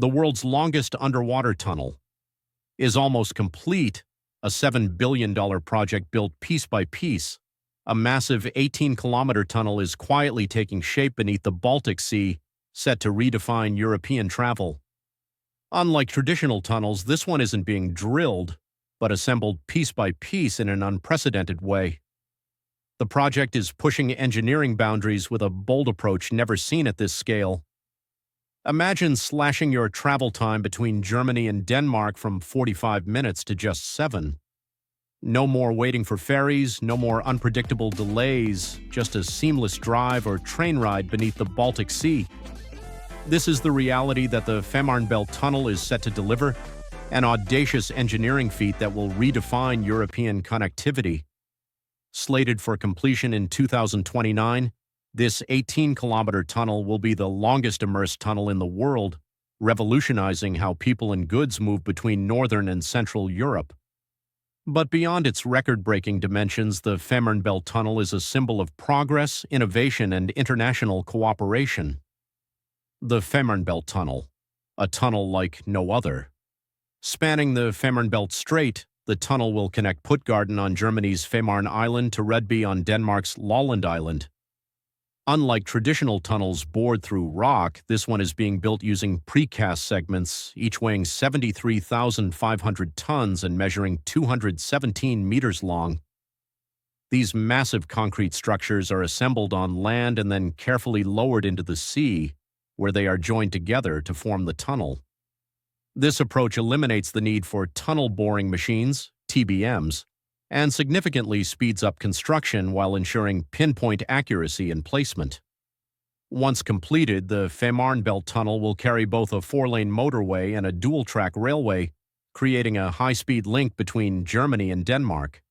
The world's longest underwater tunnel is almost complete, a $7 billion project built piece by piece. A massive 18-kilometer tunnel is quietly taking shape beneath the Baltic Sea, set to redefine European travel. Unlike traditional tunnels, this one isn't being drilled, but assembled piece by piece in an unprecedented way. The project is pushing engineering boundaries with a bold approach never seen at this scale. Imagine slashing your travel time between Germany and Denmark from 45 minutes to just 7. No more waiting for ferries, no more unpredictable delays, just a seamless drive or train ride beneath the Baltic Sea. This is the reality that the Fehmarn Belt Tunnel is set to deliver, an audacious engineering feat that will redefine European connectivity. Slated for completion in 2029, this 18-kilometer tunnel will be the longest immersed tunnel in the world, revolutionizing how people and goods move between northern and central Europe. But beyond its record-breaking dimensions, the Fehmarn Belt Tunnel is a symbol of progress, innovation, and international cooperation. The Fehmarn Belt Tunnel, a tunnel like no other. Spanning the Fehmarn Belt Strait, the tunnel will connect Puttgarden on Germany's Fehmarn Island to Rødby on Denmark's Lolland Island. Unlike traditional tunnels bored through rock, this one is being built using precast segments, each weighing 73,500 tons and measuring 217 meters long. These massive concrete structures are assembled on land and then carefully lowered into the sea, where they are joined together to form the tunnel. This approach eliminates the need for tunnel boring machines, TBMs, and significantly speeds up construction while ensuring pinpoint accuracy and placement. Once completed, the Fehmarn Belt Tunnel will carry both a 4-lane motorway and a dual-track railway, creating a high-speed link between Germany and Denmark.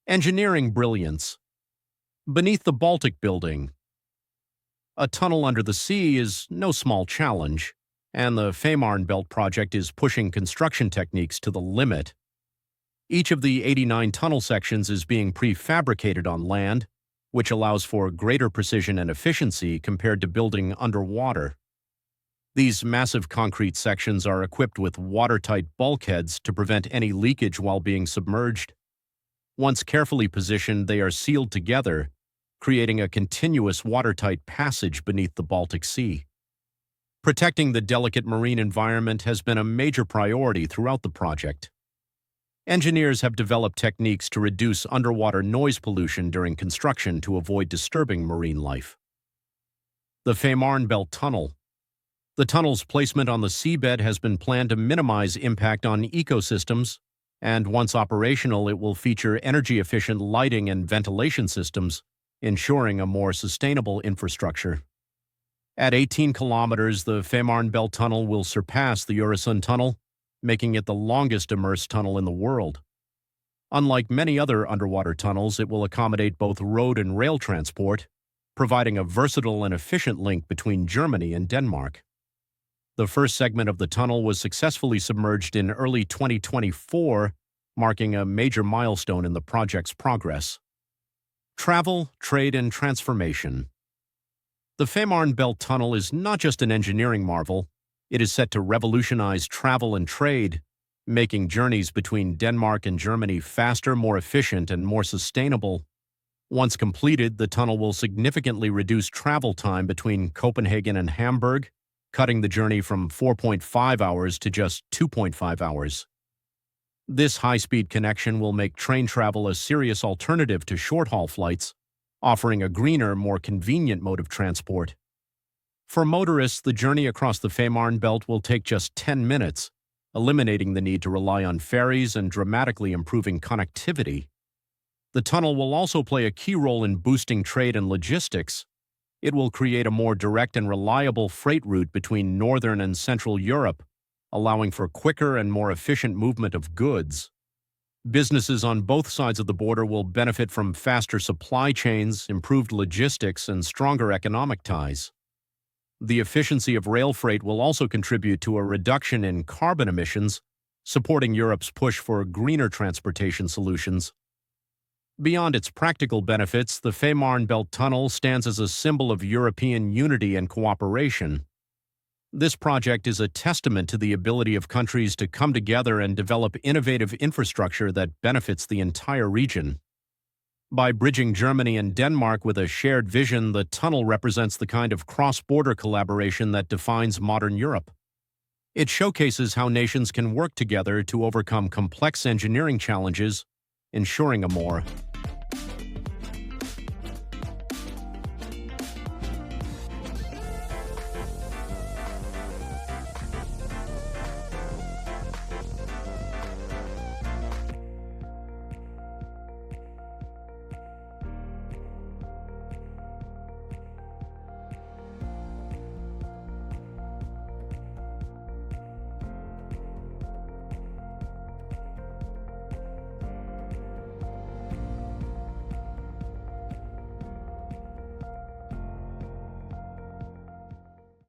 Engineering brilliance. Beneath the Baltic Building, a tunnel under the sea is no small challenge, and the Fehmarn Belt project is pushing construction techniques to the limit. Each of the 89 tunnel sections is being prefabricated on land, which allows for greater precision and efficiency compared to building underwater. These massive concrete sections are equipped with watertight bulkheads to prevent any leakage while being submerged. Once carefully positioned, they are sealed together, creating a continuous watertight passage beneath the Baltic Sea. Protecting the delicate marine environment has been a major priority throughout the project. Engineers have developed techniques to reduce underwater noise pollution during construction to avoid disturbing marine life. The Fehmarn Belt Tunnel. The tunnel's placement on the seabed has been planned to minimize impact on ecosystems, and once operational, it will feature energy-efficient lighting and ventilation systems, ensuring a more sustainable infrastructure. At 18 kilometers, the Fehmarn Belt Tunnel will surpass the Øresund Tunnel, making it the longest immersed tunnel in the world. Unlike many other underwater tunnels, it will accommodate both road and rail transport, providing a versatile and efficient link between Germany and Denmark. The first segment of the tunnel was successfully submerged in early 2024, marking a major milestone in the project's progress. Travel, trade, and transformation. The Fehmarn Belt Tunnel is not just an engineering marvel. It is set to revolutionize travel and trade, making journeys between Denmark and Germany faster, more efficient, and more sustainable. Once completed, the tunnel will significantly reduce travel time between Copenhagen and Hamburg, cutting the journey from 4.5 hours to just 2.5 hours. This high-speed connection will make train travel a serious alternative to short-haul flights, offering a greener, more convenient mode of transport. For motorists, the journey across the Fehmarn Belt will take just 10 minutes, eliminating the need to rely on ferries and dramatically improving connectivity. The tunnel will also play a key role in boosting trade and logistics. It will create a more direct and reliable freight route between northern and central Europe, allowing for quicker and more efficient movement of goods. Businesses on both sides of the border will benefit from faster supply chains, improved logistics, and stronger economic ties. The efficiency of rail freight will also contribute to a reduction in carbon emissions, supporting Europe's push for greener transportation solutions. Beyond its practical benefits, the Fehmarn Belt Tunnel stands as a symbol of European unity and cooperation. This project is a testament to the ability of countries to come together and develop innovative infrastructure that benefits the entire region. By bridging Germany and Denmark with a shared vision, the tunnel represents the kind of cross-border collaboration that defines modern Europe. It showcases how nations can work together to overcome complex engineering challenges, ensuring a more